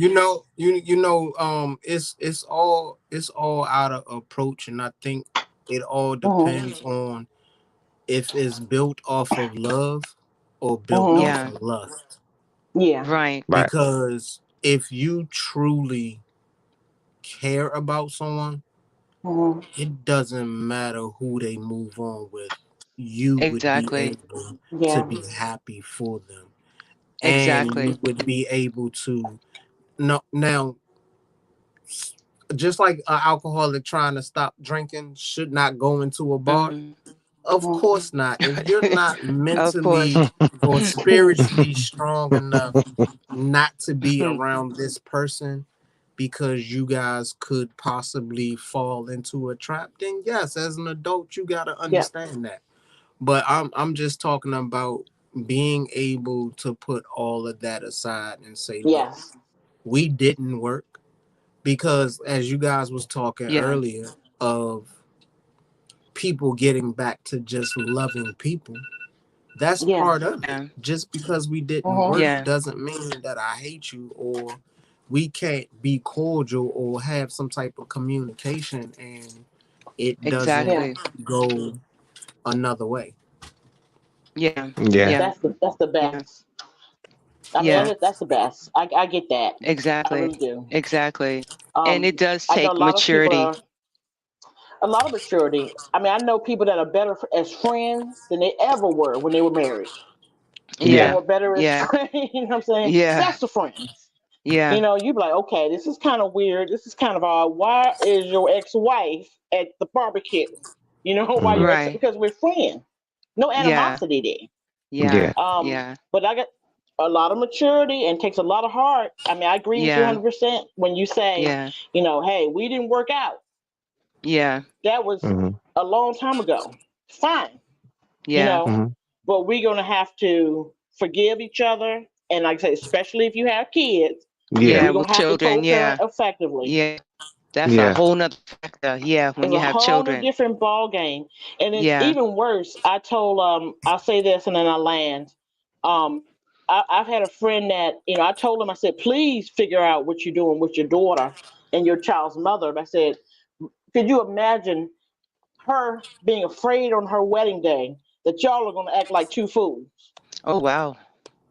It's all out of approach, and I think it all Mm-hmm. depends on if it's built off of love or built Mm-hmm. off Yeah. of lust. Yeah. Right. Right. Because if you truly care about someone, Mm-hmm. it doesn't matter who they move on with. You would be Exactly. able to Yeah. be happy for them, and you Exactly. would be able to. No, now, just like an alcoholic trying to stop drinking should not go into a bar. Hmm. Of course not. If you're not Of course. mentally or spiritually strong enough not to be around this person because you guys could possibly fall into a trap, then yes, as an adult, you gotta Yeah. understand that. But I'm just talking about being able to put all of that aside and say, look, Yes. we didn't work because, as you guys was talking Yeah. earlier, of people getting back to just loving people. That's part Yes. of it. Yeah. Just because we didn't Mm-hmm. work Yeah. doesn't mean that I hate you, or we can't be cordial or have some type of communication and it doesn't Yeah. Exactly. go another way. Yeah. Yeah. Yeah. That's the Yeah. best. I mean, Yeah. that's the best. I get that. I Exactly. really do. Exactly. And it Um, does I know a take lot of people maturity. are a lot of maturity. I mean, I know people that are better as friends than they ever were when they were married. That Yeah. Yeah. were better as Yeah. friends. You know what I'm saying? Yeah. Best of friends. Yeah. You know, you'd be like, okay, this is kind of weird. This is kind of odd. Why is your ex-wife at the barbecue? You know, why Mm. your ex? Right. Because we're friends. No Yeah. animosity there. Yeah. Yeah. Yeah. But I got a lot of maturity and takes a lot of heart. I mean, I agree with you Yeah. 100% when you say, Yeah. hey, we didn't work out. Yeah. That was Hmm. a long time ago. Fine, you Yeah. know, Hmm. but we're going to have to forgive each other. And like I say, especially if you have kids, Yeah. Yeah. we're going With to have to children. co-parent Yeah. effectively. Yeah. That's a Yeah. whole nother factor. Yeah. When It's you a have whole new children. different ball game, and it's Yeah. even worse. I'll say this and then I land. Um, I've had a friend that I told him, I said, please figure out what you're doing with your daughter and your child's mother. I said, could you imagine her being afraid on her wedding day that y'all are going to act like two fools? Oh wow.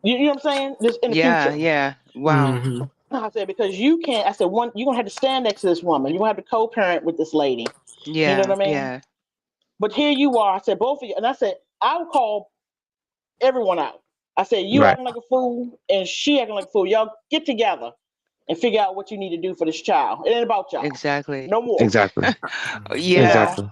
You know what I'm saying? Just in the Yeah. future. Yeah. Wow. Mm-hmm. I said, because you can't. I said, one, you're gonna have to stand next to this woman. You're gonna have to co-parent with this lady. You know Yeah. what I mean? Yeah. But here you are. I said, both of you. And I said, I'll call everyone out. I said, you Right. acting like a fool and she acting like a fool. Y'all get together and figure out what you need to do for this child. It ain't about y'all. Exactly. No more. Exactly. You Yeah. know? Exactly.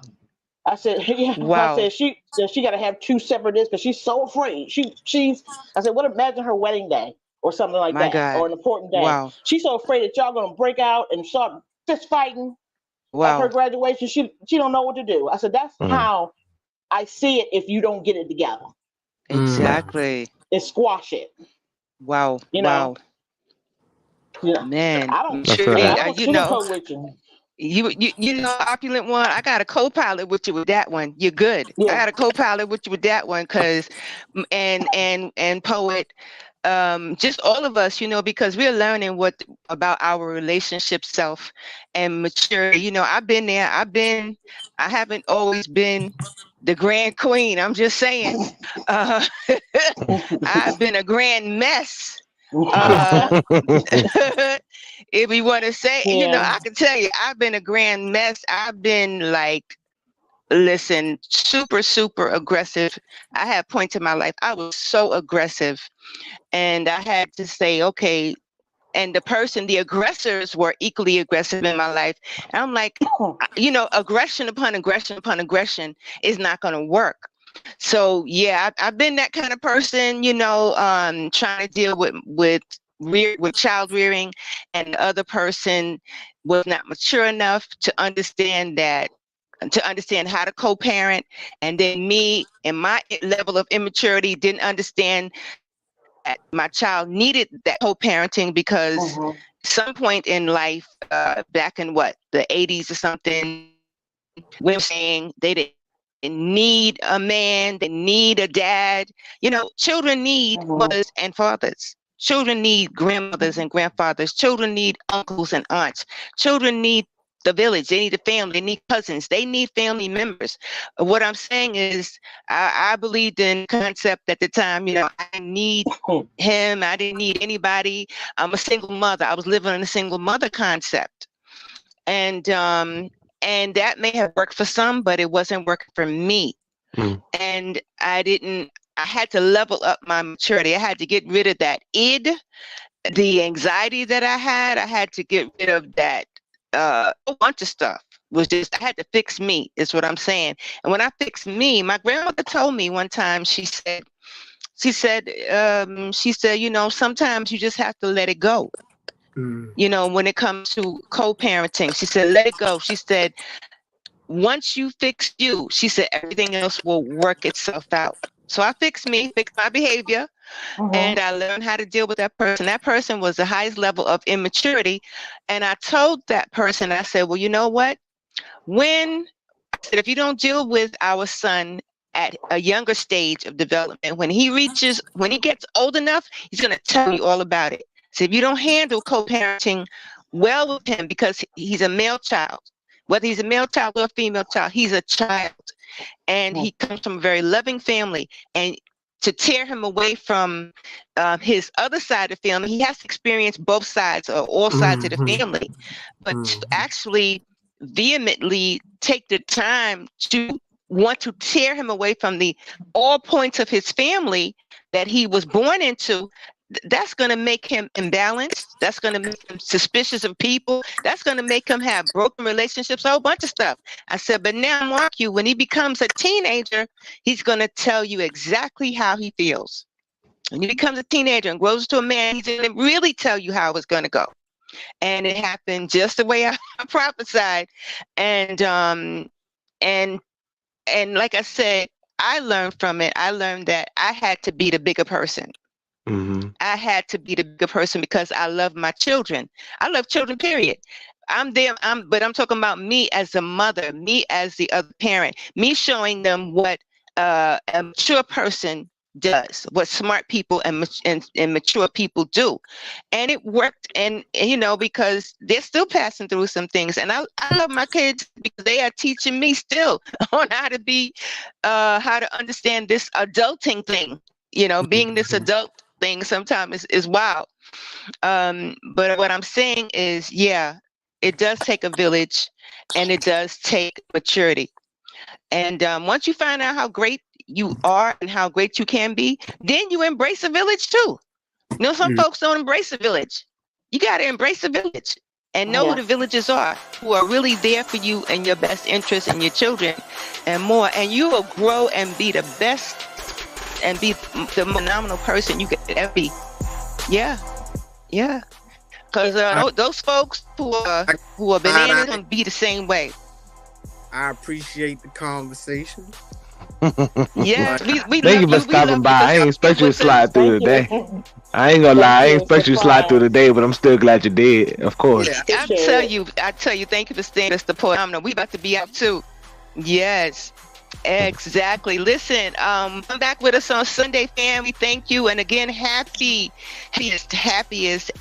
I said, yeah. I Wow. said, she got to have two separate days because she's so afraid. I said, what, imagine her wedding day or something like My that, or God. an important day. Wow. She's so afraid that y'all going to break out and start fist fighting at her Wow. graduation. She don't know what to do. I said, that's Mm. how I see it if you don't get it together Right. Mm. Exactly. and squash it. Wow. You know, Wow. you know. Man, I don't. I feel Hey, maturity. I that. don't You know, sugarcoat with you. opulent one. I got a co-pilot with you with that one. You're good. I Yeah. got a co-pilot with you with that one, cause, and poet, just all of us, because we're learning what about our relationship self and maturity. I've been there. I haven't always been the grand queen. I'm just saying. Uh, I've been a grand mess. Uh, if we want to say, Yeah. I can tell you, I've been a grand mess. I've been like, listen, super, super aggressive. I had points in my life. I was so aggressive. And I had to say, okay, and the aggressors were equally aggressive in my life. And I'm like, aggression upon aggression upon aggression is not going to work. So yeah, I've been that kind of person, trying to deal with child rearing, and the other person was not mature enough to understand how to co-parent, and then me and my level of immaturity didn't understand that my child needed that co-parenting, because Mhm. some point in life, back in the 80s or something, women were saying they didn't need a man, they need a dad. Children need mothers Mhm. and fathers. Children need grandmothers and grandfathers. Children need uncles and aunts. Children need the village. They need the family. They need cousins. They need family members. What I'm saying is, I believed in concept at the time. I didn't need him. I didn't need anybody. I'm a single mother. I was living in a single mother concept, and that may have worked for some, but it wasn't working for me. Mm. And I had to level up my maturity. I had to get rid of that the anxiety that I had. I had to get rid of that, a bunch of stuff. Was just, I had to fix me, is what I'm saying. And when I fixed me, my grandmother told me one time, she said, sometimes you just have to let it go. Mm. When it comes to co-parenting, she said, let it go. She said, once you fix you, she said, everything else will work itself out. So I fixed me, fixed my behavior, Mhm. and I learned how to deal with that person. That person was the highest level of immaturity. And I told that person, I said, well, you know what? When I said, if you don't deal with our son at a younger stage of development, when he gets old enough, he's going to tell you all about it. So if you don't handle co-parenting well with him, because he's a male child, whether he's a male child or a female child, he's a child, and he comes from a very loving family. And to tear him away from his other side of the family, he has to experience both sides or all sides of the Mhm. family. But to Mhm. actually vehemently take the time to want to tear him away from the all points of his family that he was born into, that's going to make him imbalanced. That's going to make him suspicious of people. That's going to make him have broken relationships, a whole bunch of stuff. I said, but now, mark you, when he becomes a teenager, he's going to tell you exactly how he feels. When he becomes a teenager and grows to a man, he's going to really tell you how it's going to go. And it happened just the way I prophesied. And and and like I said, I learned from it. I learned that I had to be the bigger person. Mm-hmm. I had to be the bigger person because I love my children. I love children, period. I'm there, but I'm talking about me as a mother, me as the other parent, me showing them what a mature person does, what smart people and mature people do. And it worked. And, because they're still passing through some things. And I love my kids because they are teaching me still on how to understand this adulting thing. Being this adult thing sometimes is wild. But what I'm saying is, yeah, it does take a village, and it does take maturity. And once you find out how great you are and how great you can be, then you embrace a village too. Some Mhm. folks don't embrace a village. You got to embrace a village and know who Yeah. the villages are, who are really there for you and your best interests and your children and more. And you will grow and be the best and be the phenomenal person you could ever be. Yeah, yeah. Because I, those folks I, who are bananas I, gonna be the same way. I appreciate the conversation. Yes, But we Thank love you for you. We stopping love you by. for I ain't sticking expect you to with us. slide through Thank you. today. I ain't gonna lie. Thank I ain't you. expect you to slide through Surprise. today, but I'm still glad you did. Of course. yeah, Appreciate it. I tell you, thank you for staying us support. We about to be out too. Yes, exactly. Listen, come back with us on Sunday, fam. We thank you, and again, happiest,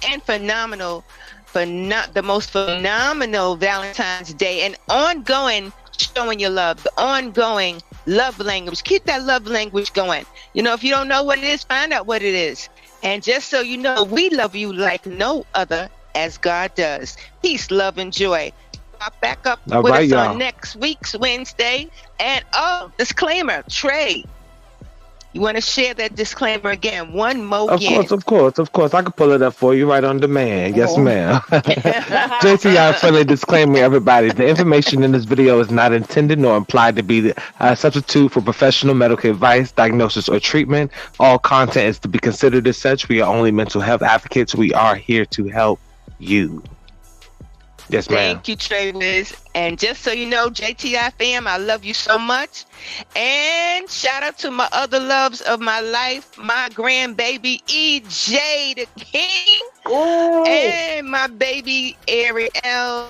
and phenomenal, for not the most phenomenal Valentine's Day, and ongoing showing your love, the ongoing love language. Keep that love language going. If you don't know what it is, find out what it is. And just so you know, we love you like no other, as God does. Peace, love, and joy. Pop back up All with right, us on y'all. next week's Wednesday. And disclaimer, Trey, you want to share that disclaimer again? One more Of course, again. of course, of course. I can pull it up for you right on demand. Yes, Mhm. ma'am. JTI friendly disclaimer, everybody. The information in this video is not intended nor implied to be a substitute for professional medical advice, diagnosis, or treatment. All content is to be considered as such. We are only mental health advocates. We are here to help you. Yes, ma'am. Thank you, Trey Wiz. And just so you know, JTI fam, I love you so much. And shout out to my other loves of my life, my grandbaby EJ the King, Yay. and my baby Ariel,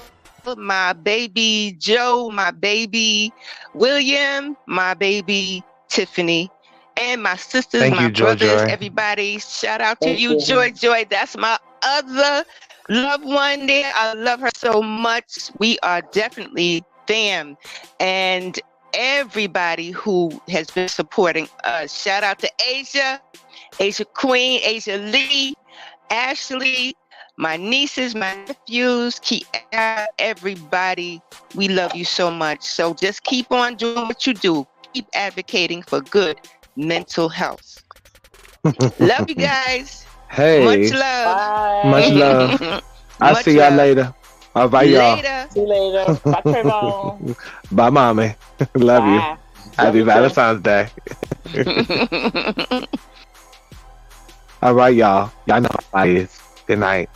my baby Joe, my baby William, my baby Tiffany, and my sisters, Thank my you, Joy brothers, Joy. everybody. Shout out to Thank you, you. Joy Joy. That's my other loved one there. I love her so much. We are definitely fam. And everybody who has been supporting us. Shout out to Asia Queen, Asia Lee, Ashley, my nieces, my nephews, everybody. We love you so much. So just keep on doing what you do. Keep advocating for good mental health. Love you guys. Hey, Much love. much Bye. love. I'll Much see y'all love. later. All right, y'all. Later. See you later. Bye, Trayvon. Bye, mommy. Love you. Bye. Love Happy you too. Valentine's Day. All right, y'all. Y'all know how it is. Good night.